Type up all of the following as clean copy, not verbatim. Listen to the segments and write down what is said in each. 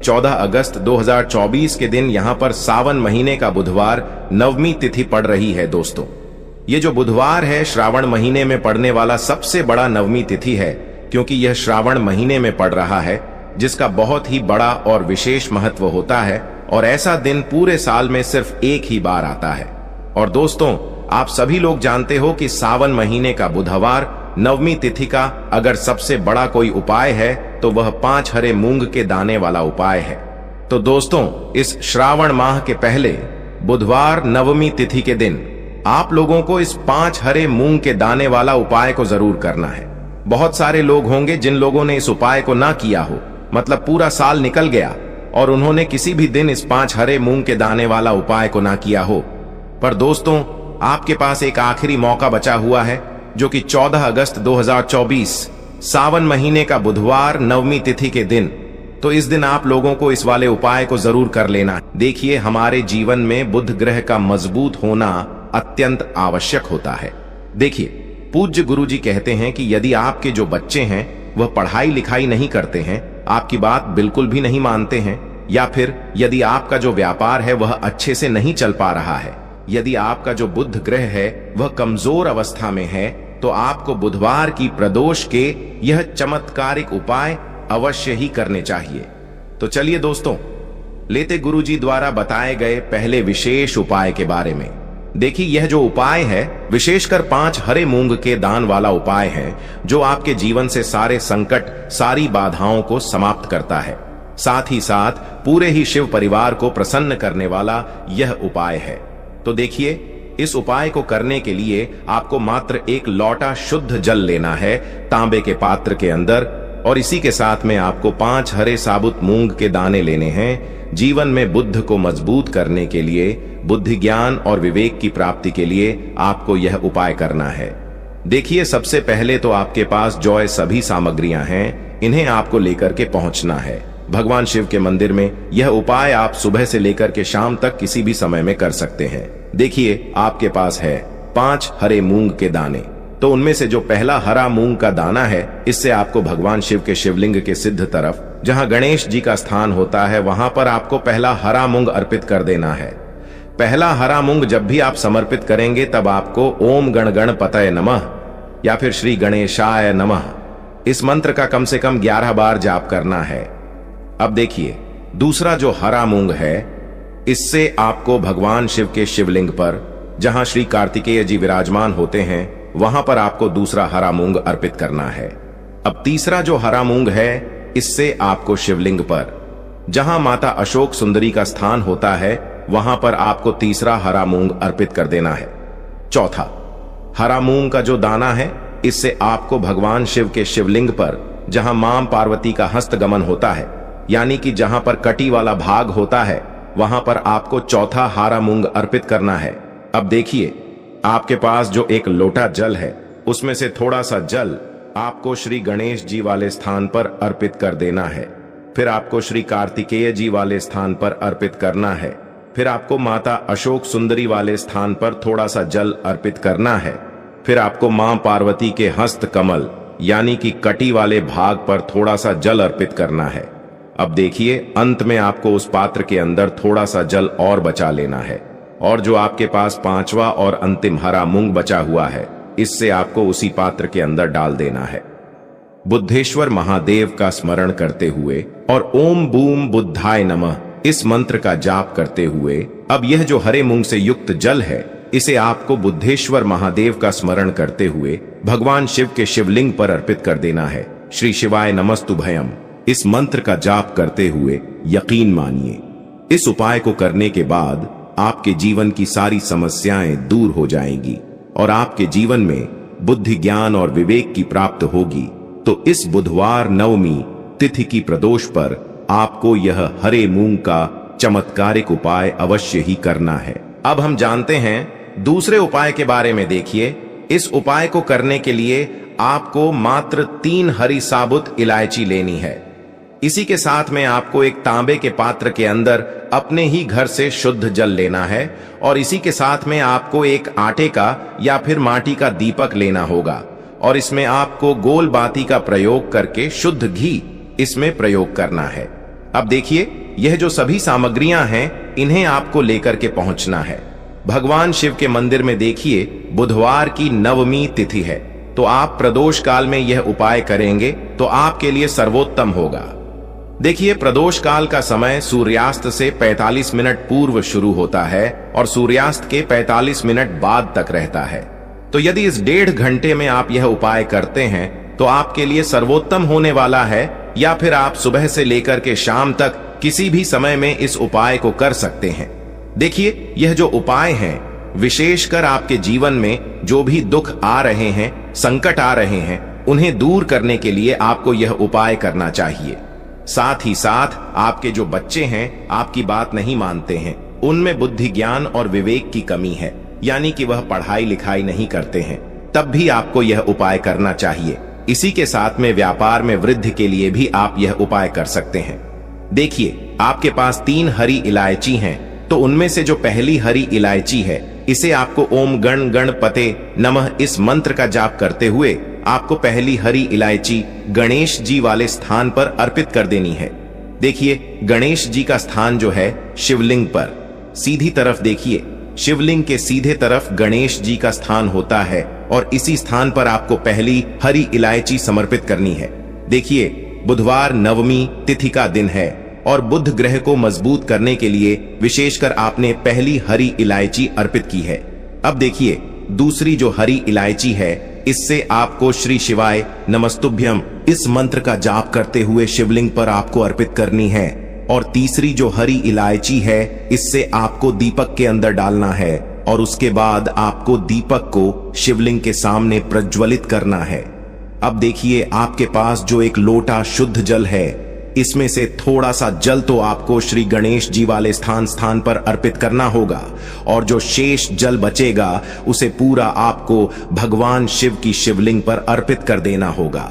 14 अगस्त 2024 के दिन यहाँ पर सावन महीने का बुधवार नवमी तिथि पड़ रही है। दोस्तों, ये जो बुधवार है श्रावण महीने में पड़ने वाला सबसे बड़ा नवमी तिथि है, क्योंकि यह श्रावण महीने में पड़ रहा है, जिसका बहुत ही बड़ा और विशेष महत्व होता है। और ऐसा दिन पूरे साल में सिर्फ एक ही बार आता है। और दोस्तों, आप सभी लोग जानते हो कि सावन महीने का बुधवार नवमी तिथि का अगर सबसे बड़ा कोई उपाय है तो वह 5 हरे मूंग के दाने वाला उपाय है। तो दोस्तों, इस श्रावण माह के पहले बुधवार नवमी तिथि के दिन आप लोगों को इस 5 हरे मूंग के दाने वाला उपाय को जरूर करना है। बहुत सारे लोग होंगे जिन लोगों ने इस उपाय को ना किया हो, मतलब पूरा साल निकल गया और उन्होंने किसी भी दिन इस 5 हरे मूंग के दाने वाला उपाय को ना किया हो। पर दोस्तों, आपके पास एक आखिरी मौका बचा हुआ है, जो कि 14 अगस्त 2024 सावन महीने का बुधवार नवमी तिथि के दिन। तो इस दिन आप लोगों को इस वाले उपाय को जरूर कर लेना है। देखिए, हमारे जीवन में बुध ग्रह का मजबूत होना अत्यंत आवश्यक होता है। देखिए, पूज्य गुरुजी कहते हैं कि यदि आपके जो बच्चे हैं वह पढ़ाई लिखाई नहीं करते हैं, आपकी बात बिल्कुल भी नहीं मानते हैं, या फिर यदि आपका जो व्यापार है वह अच्छे से नहीं चल पा रहा है, यदि आपका जो बुध ग्रह है वह कमजोर अवस्था में है, तो आपको बुधवार की प्रदोष के यह चमत्कारिक उपाय अवश्य ही करने चाहिए। तो चलिए दोस्तों, लेते गुरुजी द्वारा बताए गए पहले विशेष उपाय के बारे में। देखिए, यह जो उपाय है विशेषकर 5 हरे मूंग के दान वाला उपाय है, जो आपके जीवन से सारे संकट, सारी बाधाओं को समाप्त करता है। साथ ही साथ पूरे ही शिव परिवार को प्रसन्न करने वाला यह उपाय है। तो देखिए, इस उपाय को करने के लिए आपको मात्र एक लोटा शुद्ध जल लेना है तांबे के पात्र के अंदर, और इसी के साथ में आपको 5 हरे साबुत मूंग के दाने लेने हैं। जीवन में बुद्ध को मजबूत करने के लिए, बुद्धि ज्ञान और विवेक की प्राप्ति के लिए आपको यह उपाय करना है। देखिए, सबसे पहले तो आपके पास जो सभी सामग्रियां हैं, इन्हें आपको लेकर के पहुंचना है भगवान शिव के मंदिर में। यह उपाय आप सुबह से लेकर के शाम तक किसी भी समय में कर सकते हैं। देखिए, आपके पास है 5 हरे मूंग के दाने। तो उनमें से जो पहला हरा मूंग का दाना है, इससे आपको भगवान शिव के शिवलिंग के सिद्ध तरफ, जहां गणेश जी का स्थान होता है, वहां पर आपको पहला हरा मूंग अर्पित कर देना है। पहला हरा मूंग जब भी आप समर्पित करेंगे, तब आपको ओम गण गणपतये नमः या फिर श्री गणेशाय नमः इस मंत्र का कम से कम 11 बार जाप करना है। अब देखिए, दूसरा जो हरा मूंग है, इससे आपको भगवान शिव के शिवलिंग पर, जहां श्री कार्तिकेय जी विराजमान होते हैं, वहां पर आपको दूसरा हरा मूंग अर्पित करना है। अब तीसरा जो हरा मूंग है, इससे आपको शिवलिंग पर, जहां माता अशोक सुंदरी का स्थान होता है, वहां पर आपको तीसरा हरा मूंग अर्पित कर देना है। चौथा हरा मूंग का जो दाना है, इससे आपको भगवान शिव के शिवलिंग पर, जहां मां पार्वती का हस्तगमन होता है, यानी कि जहां पर कटी वाला भाग होता है, वहां पर आपको चौथा हरा मूंग अर्पित करना है। अब देखिए, आपके पास जो एक लोटा जल है, उसमें से थोड़ा सा जल आपको श्री गणेश जी वाले स्थान पर अर्पित कर देना है। फिर आपको श्री कार्तिकेय जी वाले स्थान पर अर्पित करना है। फिर आपको माता अशोक सुंदरी वाले स्थान पर थोड़ा सा जल अर्पित करना है। फिर आपको मां पार्वती के हस्त कमल यानी कि कटी वाले भाग पर थोड़ा सा जल अर्पित करना है। अब देखिए, अंत में आपको उस पात्र के अंदर थोड़ा सा जल और बचा लेना है, और जो आपके पास 5वां और अंतिम हरा मूंग बचा हुआ है, इससे आपको उसी पात्र के अंदर डाल देना है। बुद्धेश्वर महादेव का स्मरण करते हुए और ओम बूम बुद्धाय नमः इस मंत्र का जाप करते हुए, अब यह जो हरे मूंग से युक्त जल है, इसे आपको बुद्धेश्वर महादेव का स्मरण करते हुए भगवान शिव के शिवलिंग पर अर्पित कर देना है। श्री शिवाय नमस्तुभयम इस मंत्र का जाप करते हुए यकीन मानिए, इस उपाय को करने के बाद आपके जीवन की सारी समस्याएं दूर हो जाएंगी और आपके जीवन में बुद्धि ज्ञान और विवेक की प्राप्त होगी। तो इस बुधवार नवमी तिथि की प्रदोष पर आपको यह हरे मूंग का चमत्कारिक उपाय अवश्य ही करना है। अब हम जानते हैं दूसरे उपाय के बारे में। देखिए, इस उपाय को करने के लिए आपको मात्र 3 हरी साबुत इलायची लेनी है। इसी के साथ में आपको एक तांबे के पात्र के अंदर अपने ही घर से शुद्ध जल लेना है, और इसी के साथ में आपको एक आटे का या फिर माटी का दीपक लेना होगा, और इसमें आपको गोल बाती का प्रयोग करके शुद्ध घी इसमें प्रयोग करना है। अब देखिए, यह जो सभी सामग्रियां हैं, इन्हें आपको लेकर के पहुंचना है। भगवान शिव के मंदिर में देखिए, बुधवार की नवमी तिथि है, तो आप प्रदोष काल में यह उपाय करेंगे तो आपके लिए सर्वोत्तम होगा। देखिए, प्रदोष काल का समय सूर्यास्त से 45 मिनट पूर्व शुरू होता है और सूर्यास्त के 45 मिनट बाद तक रहता है। तो यदि इस 1.5 घंटे में आप यह उपाय करते हैं तो आपके लिए सर्वोत्तम होने वाला है, या फिर आप सुबह से लेकर के शाम तक किसी भी समय में इस उपाय को कर सकते हैं। देखिए, यह जो उपाय हैं, विशेषकर आपके जीवन में जो भी दुख आ रहे हैं, संकट आ रहे हैं, उन्हें दूर करने के लिए आपको यह उपाय करना चाहिए। साथ ही साथ आपके जो बच्चे हैं, आपकी बात नहीं मानते हैं, उनमें बुद्धि ज्ञान और विवेक की कमी है, यानी कि वह पढ़ाई लिखाई नहीं करते हैं, तब भी आपको यह उपाय करना चाहिए। इसी के साथ में व्यापार में वृद्धि के लिए भी आप यह उपाय कर सकते हैं। देखिए, आपके पास 3 हरी इलायची हैं, तो उनमें से जो पहली हरी इलायची है, इसे आपको ओम गण गणपते नमः इस मंत्र का जाप करते हुए आपको पहली हरी इलायची गणेश जी वाले स्थान पर अर्पित कर देनी है। देखिए, गणेश जी का स्थान जो है शिवलिंग पर, सीधी तरफ देखिए, शिवलिंग के सीधे तरफ गणेश जी का स्थान होता है और इसी स्थान पर आपको पहली हरी इलायची समर्पित करनी है। देखिए, बुधवार नवमी तिथि का दिन है और बुध ग्रह को मजबूत करने के लिए विशेषकर आपने पहली हरी इलायची अर्पित की है। अब देखिए, दूसरी जो हरी इलायची है, इससे आपको श्री शिवाय नमस्तुभ्यम इस मंत्र का जाप करते हुए शिवलिंग पर आपको अर्पित करनी है। और तीसरी जो हरी इलायची है, इससे आपको दीपक के अंदर डालना है और उसके बाद आपको दीपक को शिवलिंग के सामने प्रज्वलित करना है। अब देखिए, आपके पास जो एक लोटा शुद्ध जल है, इसमें से थोड़ा सा जल तो आपको श्री गणेश जी वाले स्थान पर अर्पित करना होगा और जो शेष जल बचेगा उसे पूरा आपको भगवान शिव की शिवलिंग पर अर्पित कर देना होगा,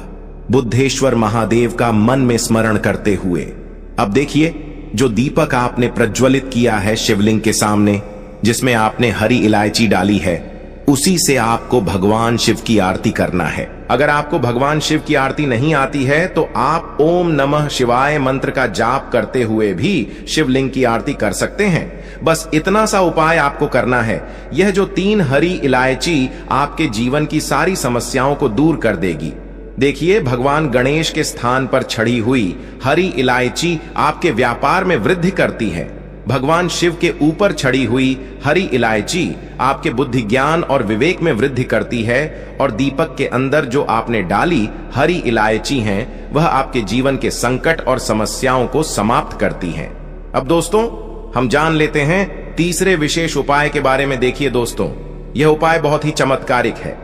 बुद्धेश्वर महादेव का मन में स्मरण करते हुए। अब देखिए, जो दीपक आपने प्रज्वलित किया है शिवलिंग के सामने, जिसमें आपने हरी इलायची डाली है, उसी से आपको भगवान शिव की आरती करना है। अगर आपको भगवान शिव की आरती नहीं आती है तो आप ओम नमः शिवाय मंत्र का जाप करते हुए भी शिवलिंग की आरती कर सकते हैं। बस इतना सा उपाय आपको करना है। यह जो 3 हरी इलायची आपके जीवन की सारी समस्याओं को दूर कर देगी। देखिए, भगवान गणेश के स्थान पर छड़ी हुई हरी इलायची आपके व्यापार में वृद्धि करती है। भगवान शिव के ऊपर छड़ी हुई हरी इलायची आपके बुद्धि ज्ञान और विवेक में वृद्धि करती है और दीपक के अंदर जो आपने डाली हरी इलायची हैं, वह आपके जीवन के संकट और समस्याओं को समाप्त करती हैं। अब दोस्तों, हम जान लेते हैं तीसरे विशेष उपाय के बारे में। देखिए दोस्तों, यह उपाय बहुत ही चमत्कारिक है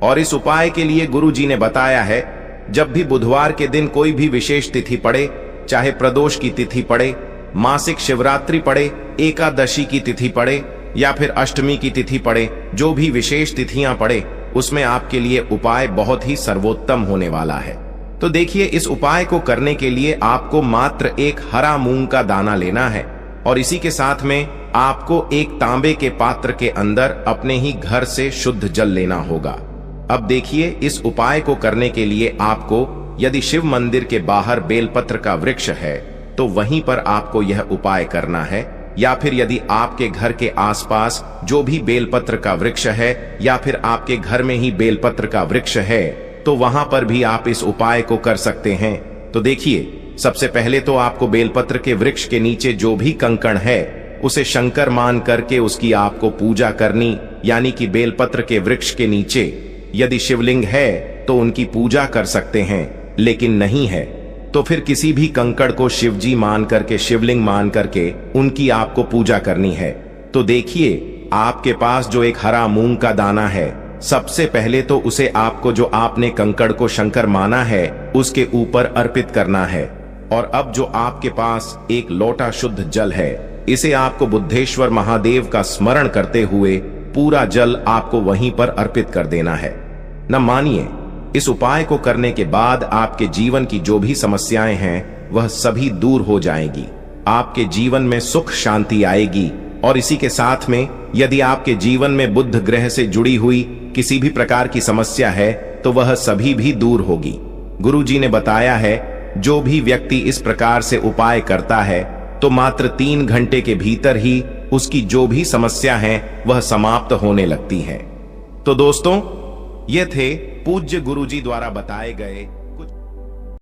और इस उपाय के लिए गुरु जी ने बताया है, जब भी बुधवार के दिन कोई भी विशेष तिथि पड़े, चाहे प्रदोष की तिथि पड़े, मासिक शिवरात्रि पड़े, एकादशी की तिथि पड़े या फिर अष्टमी की तिथि पड़े, जो भी विशेष तिथियां पड़े, उसमें आपके लिए उपाय बहुत ही सर्वोत्तम होने वाला है। तो देखिए, इस उपाय को करने के लिए आपको मात्र एक हरा मूंग का दाना लेना है और इसी के साथ में आपको एक तांबे के पात्र के अंदर अपने ही घर से शुद्ध जल लेना होगा। अब देखिए, इस उपाय को करने के लिए आपको, यदि शिव मंदिर के बाहर बेलपत्र का वृक्ष है तो वहीं पर आपको यह उपाय करना है, या फिर यदि आपके घर के आसपास जो भी बेलपत्र का वृक्ष है या फिर आपके घर में ही बेलपत्र का वृक्ष है तो वहां पर भी आप इस उपाय को कर सकते हैं। तो देखिए, सबसे पहले तो आपको बेलपत्र के वृक्ष के नीचे जो भी कंकड़ है उसे शंकर मान करके उसकी आपको पूजा करनी, यानी कि बेलपत्र के वृक्ष के नीचे यदि शिवलिंग है तो उनकी पूजा कर सकते हैं, लेकिन नहीं है तो फिर किसी भी कंकड़ को शिवजी मान करके, शिवलिंग मान करके उनकी आपको पूजा करनी है। तो देखिए, आपके पास जो एक हरा मूंग का दाना है, सबसे पहले तो उसे आपको, जो आपने कंकड़ को शंकर माना है, उसके ऊपर अर्पित करना है। और अब जो आपके पास एक लोटा शुद्ध जल है, इसे आपको बुद्धेश्वर महादेव का स्मरण करते हुए पूरा जल आपको वहीं पर अर्पित कर देना है। न मानिए, इस उपाय को करने के बाद आपके जीवन की जो भी समस्याएं हैं वह सभी दूर हो जाएंगी। आपके जीवन में सुख शांति आएगी और इसी के साथ में यदि आपके जीवन में बुध ग्रह से जुड़ी हुई किसी भी प्रकार की समस्या है तो वह सभी भी दूर होगी। गुरु जी ने बताया है जो भी व्यक्ति इस प्रकार से उपाय करता है तो मात्र 3 घंटे के भीतर ही उसकी जो भी समस्या है वह समाप्त होने लगती है। तो दोस्तों, ये थे पूज्य गुरुजी द्वारा बताए गए